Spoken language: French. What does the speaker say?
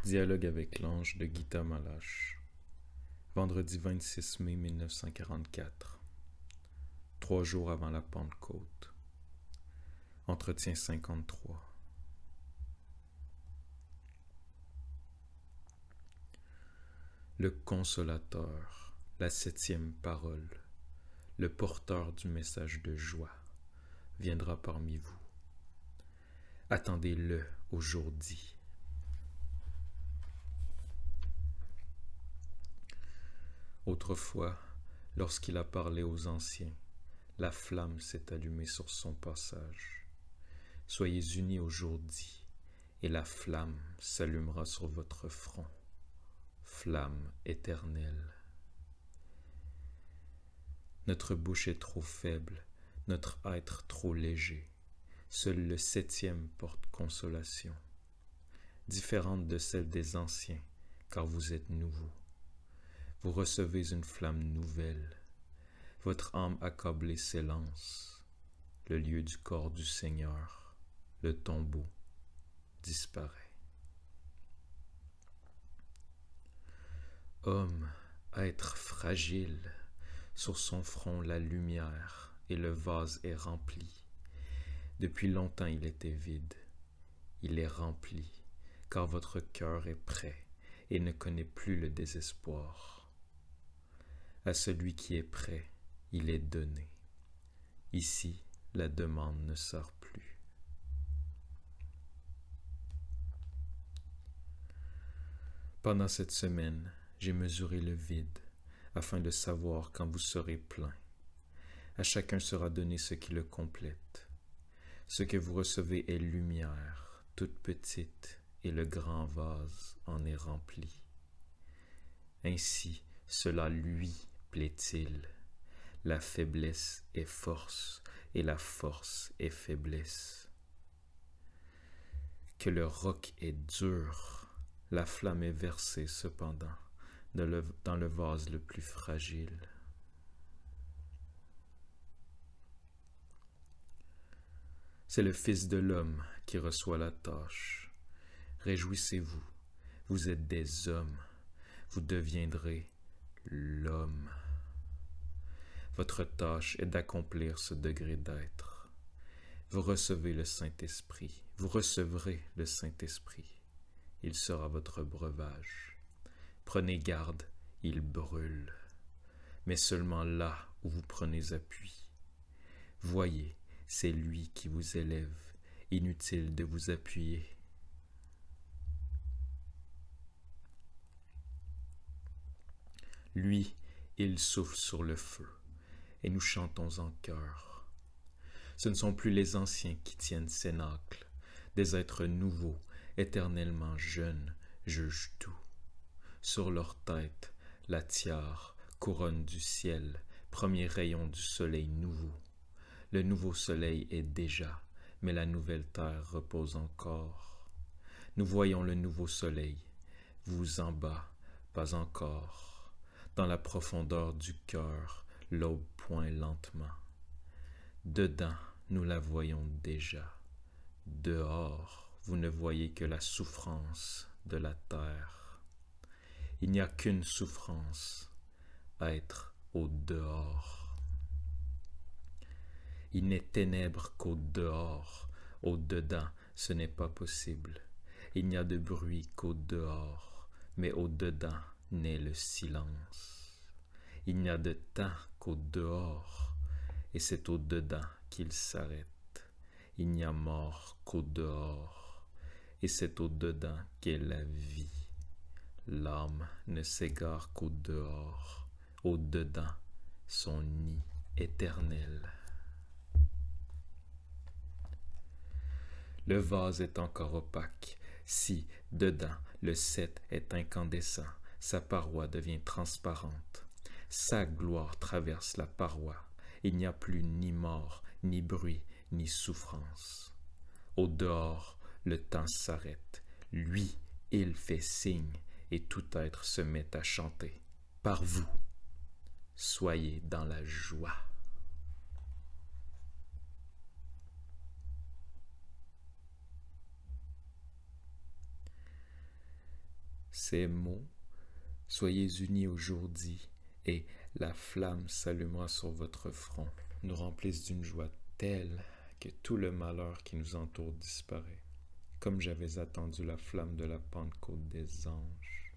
Dialogue avec l'ange de Gita Malache. Vendredi 26 mai 1944. 3 jours avant la Pentecôte. Entretien 53. Le consolateur, la 7e parole, le porteur du message de joie, viendra parmi vous. Attendez-le aujourd'hui. Autrefois, lorsqu'il a parlé aux anciens, la flamme s'est allumée sur son passage. Soyez unis aujourd'hui, et la flamme s'allumera sur votre front. Flamme éternelle. Notre bouche est trop faible, notre être trop léger. Seul le 7e porte consolation, différente de celle des anciens, car vous êtes nouveaux. Vous recevez une flamme nouvelle. Votre âme accablée s'élance. Le lieu du corps du Seigneur, le tombeau, disparaît. Homme, être fragile, sur son front la lumière et le vase est rempli. Depuis longtemps il était vide. Il est rempli, car votre cœur est prêt et ne connaît plus le désespoir. À celui qui est prêt, il est donné. Ici, la demande ne sort plus. Pendant cette semaine, j'ai mesuré le vide, afin de savoir quand vous serez plein. À chacun sera donné ce qui le complète. Ce que vous recevez est lumière, toute petite, et le grand vase en est rempli. Ainsi, cela lui plaît-il. La faiblesse est force, et la force est faiblesse. Que le roc est dur, la flamme est versée cependant dans le vase le plus fragile. C'est le Fils de l'homme qui reçoit la tâche. Réjouissez-vous, vous êtes des hommes, vous deviendrez l'homme. Votre tâche est d'accomplir ce degré d'être. Vous recevez le Saint-Esprit, vous recevrez le Saint-Esprit. Il sera votre breuvage. Prenez garde, il brûle, mais seulement là où vous prenez appui. Voyez, c'est lui qui vous élève, inutile de vous appuyer. Lui, il souffle sur le feu, et nous chantons en chœur. Ce ne sont plus les anciens qui tiennent cénacle, des êtres nouveaux, éternellement jeunes, jugent tout. Sur leur tête, la tiare, couronne du ciel, premier rayon du soleil nouveau. Le nouveau soleil est déjà, mais la nouvelle terre repose encore. Nous voyons le nouveau soleil, vous en bas, pas encore. Dans la profondeur du cœur, l'aube pointe lentement. Dedans, nous la voyons déjà. Dehors, vous ne voyez que la souffrance de la terre. Il n'y a qu'une souffrance, être au dehors. Il n'est ténèbres qu'au dehors, au dedans, ce n'est pas possible. Il n'y a de bruit qu'au dehors, mais au dedans naît le silence. Il n'y a de temps qu'au dehors, et c'est au dedans qu'il s'arrête. Il n'y a mort qu'au dehors, et c'est au dedans qu'est la vie. L'âme ne s'égare qu'au dehors, au dedans, son nid éternel. Le vase est encore opaque. Si, dedans, le 7 est incandescent, sa paroi devient transparente. Sa gloire traverse la paroi. Il n'y a plus ni mort, ni bruit, ni souffrance. Au dehors, le temps s'arrête. Lui, il fait signe, et tout être se met à chanter. Par vous, soyez dans la joie. Ces mots, soyez unis aujourd'hui, et la flamme s'allumera sur votre front, nous remplissent d'une joie telle que tout le malheur qui nous entoure disparaît, comme j'avais attendu la flamme de la Pentecôte des anges.